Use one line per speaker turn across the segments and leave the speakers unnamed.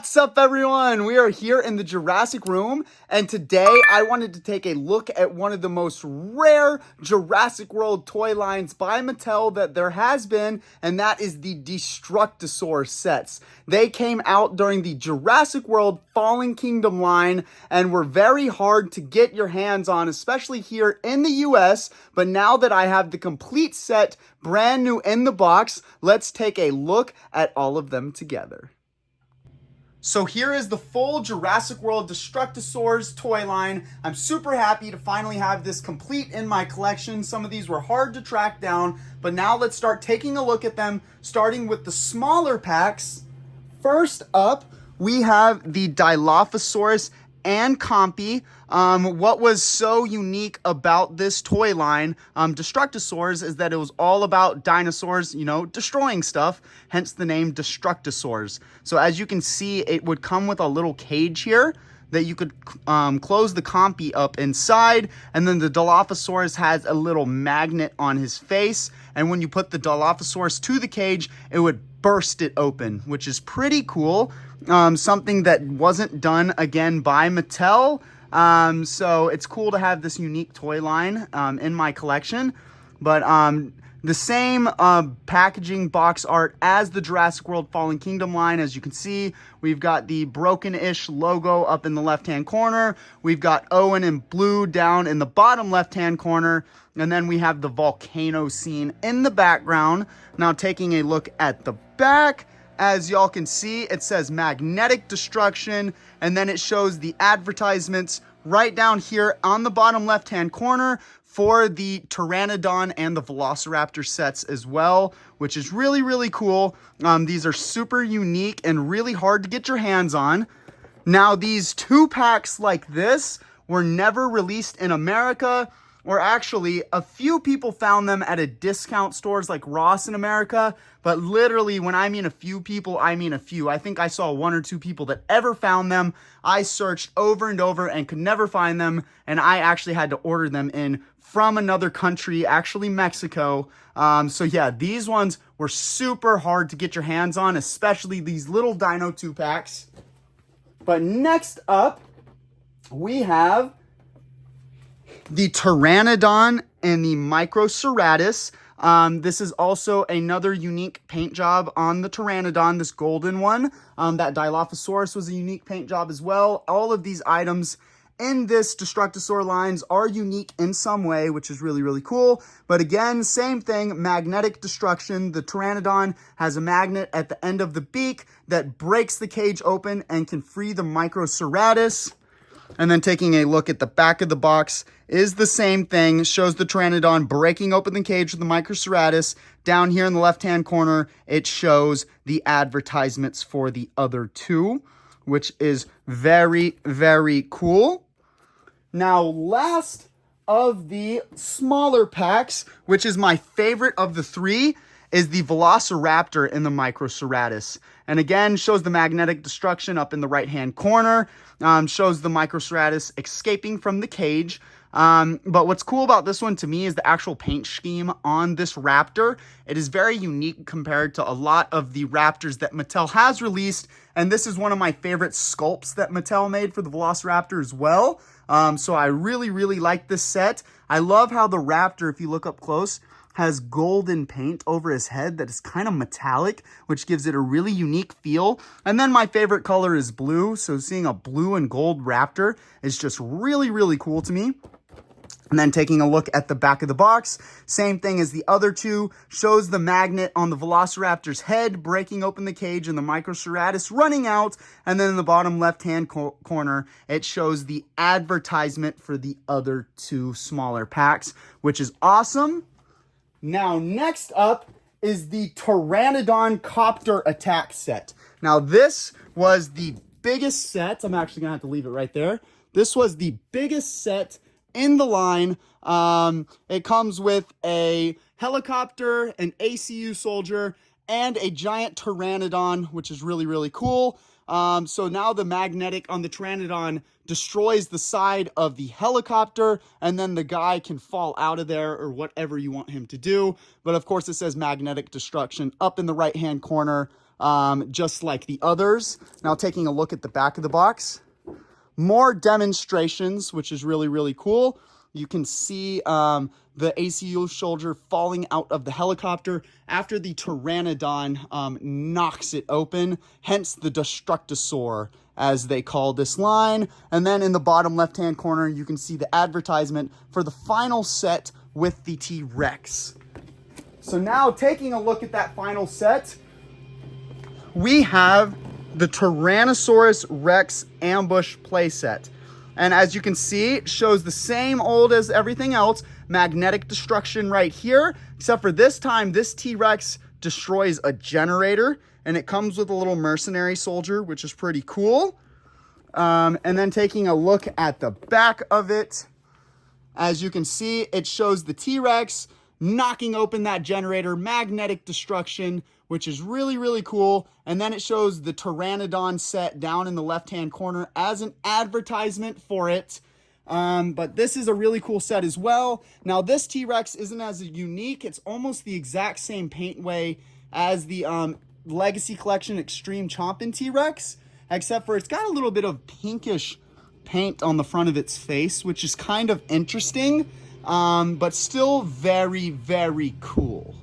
What's up, everyone? We are here in the Jurassic room, and today I wanted to take a look at one of the most rare Jurassic World toy lines by Mattel that there has been, and that is the Destruct-A-Saurs sets. They came out during the Jurassic World Fallen Kingdom line and were very hard to get your hands on, especially here in the US, but now that I have the complete set brand new in the box, let's take a look at all of them together. So here is the full Jurassic World Destruct-A-Saurs toy line. I'm super happy to finally have this complete in my collection. Some of these were hard to track down, but now let's start taking a look at them, starting with the smaller packs. First up, we have the Dilophosaurus and Compy. What was so unique about this toy line, Destruct-A-Saurs, is that it was all about dinosaurs, destroying stuff, hence the name Destruct-A-Saurs. So as you can see, it would come with a little cage here that you could close the Compy up inside, and then the Dilophosaurus has a little magnet on his face, and when you put the Dilophosaurus to the cage, it would burst it open, which is pretty cool. Something that wasn't done again by Mattel. So it's cool to have this unique toy line in my collection. But the same packaging box art as the Jurassic World Fallen Kingdom line. As you can see, we've got the broken-ish logo up in the left-hand corner. We've got Owen in blue down in the bottom left-hand corner. And then we have the volcano scene in the background. Now taking a look at the back, as y'all can see, it says magnetic destruction, and then it shows the advertisements right down here on the bottom left-hand corner for the Pteranodon and the Velociraptor sets as well, which is really, really cool. These are super unique and really hard to get your hands on. Now, these two packs like this were never released in America, or actually, a few people found them at a discount stores like Ross in America, but literally, when I mean a few people, I mean a few. I think I saw one or two people that ever found them. I searched over and over and could never find them, and I actually had to order them in from another country, actually Mexico. So yeah, these ones were super hard to get your hands on, especially these little Dino 2-packs. But next up, we have the Pteranodon and the Microceratus. This is also another unique paint job on the Pteranodon, this golden one. That Dilophosaurus was a unique paint job as well. All of these items in this Destruct-A-Saur lines are unique in some way, which is really, really cool. But again, same thing, magnetic destruction. The Pteranodon has a magnet at the end of the beak that breaks the cage open and can free the Microceratus. And then taking a look at the back of the box is the same thing. Shows the Pteranodon breaking open the cage with the Microceratus. Down here in the left-hand corner, it shows the advertisements for the other two, which is very, very cool. Now, last of the smaller packs, which is my favorite of the three, is the Velociraptor in the Microceratus. And again, shows the magnetic destruction up in the right-hand corner. Shows the Microceratus escaping from the cage. But what's cool about this one to me is the actual paint scheme on this raptor. It is very unique compared to a lot of the raptors that Mattel has released. And this is one of my favorite sculpts that Mattel made for the Velociraptor as well. So I really, really like this set. I love how the raptor, if you look up close, has golden paint over his head that is kind of metallic, which gives it a really unique feel. And then my favorite color is blue, so seeing a blue and gold raptor is just really, really cool to me. And then taking a look at the back of the box, same thing as the other two, shows the magnet on the Velociraptor's head, breaking open the cage and the Microceratus running out. And then in the bottom left-hand corner, it shows the advertisement for the other two smaller packs, which is awesome. Now, next up is the Pteranodon Copter Attack set. Now, this was the biggest set. I'm actually going to have to leave it right there. This was the biggest set in the line. It comes with a helicopter, an ACU soldier, and a giant Pteranodon, which is really, really cool. So now the magnetic on the Pteranodon destroys the side of the helicopter, and then the guy can fall out of there or whatever you want him to do. But of course, it says magnetic destruction up in the right-hand corner. just like the others. Now taking a look at the back of the box, more demonstrations, which is really, really cool. You can see the ACU soldier falling out of the helicopter after the Pteranodon knocks it open, hence the Destruct-A-Saurs, as they call this line. And then in the bottom left-hand corner, you can see the advertisement for the final set with the T-Rex. So now taking a look at that final set, we have the Tyrannosaurus Rex Ambush playset. And as you can see, it shows the same old as everything else, magnetic destruction right here, except for this time, this T-Rex destroys a generator, and it comes with a little mercenary soldier, which is pretty cool. And then taking a look at the back of it, as you can see, it shows the T-Rex knocking open that generator, magnetic destruction, which is really, really cool. And then it shows the Pteranodon set down in the left-hand corner as an advertisement for it. But this is a really cool set as well. Now, this T-Rex isn't as unique. It's almost the exact same paint way as the Legacy Collection Extreme Chompin' T-Rex, except for it's got a little bit of pinkish paint on the front of its face, which is kind of interesting, but still very, very cool.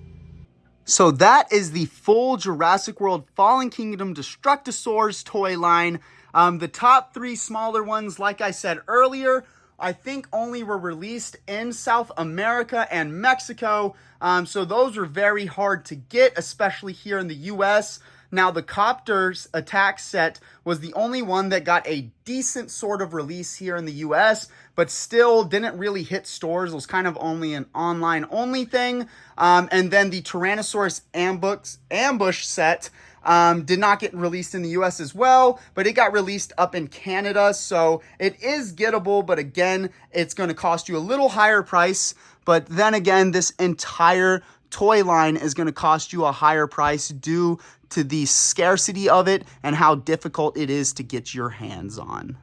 So that is the full Jurassic World Fallen Kingdom Destruct-A-Saurs toy line. The top 3 smaller ones, like I said earlier, I think only were released in South America and Mexico. So those were very hard to get, especially here in the US. Now, the Copters Attack set was the only one that got a decent sort of release here in the US, but still didn't really hit stores. It was kind of only an online-only thing. And then the Tyrannosaurus Ambush set did not get released in the US as well, but it got released up in Canada. So it is gettable, but again, it's going to cost you a little higher price. But then again, this entire toy line is going to cost you a higher price due to the scarcity of it and how difficult it is to get your hands on.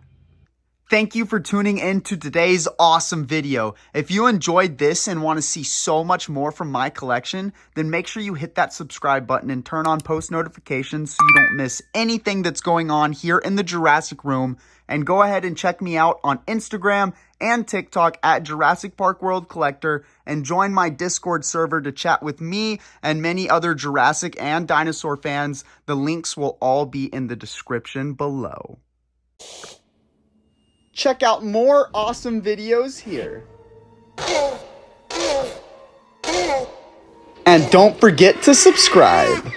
Thank you for tuning in to today's awesome video. If you enjoyed this and want to see so much more from my collection, then make sure you hit that subscribe button and turn on post notifications so you don't miss anything that's going on here in the Jurassic Room. And go ahead and check me out on Instagram and TikTok at Jurassic Park World Collector, and join my Discord server to chat with me and many other Jurassic and dinosaur fans. The links will all be in the description below. Check out more awesome videos here. And don't forget to subscribe.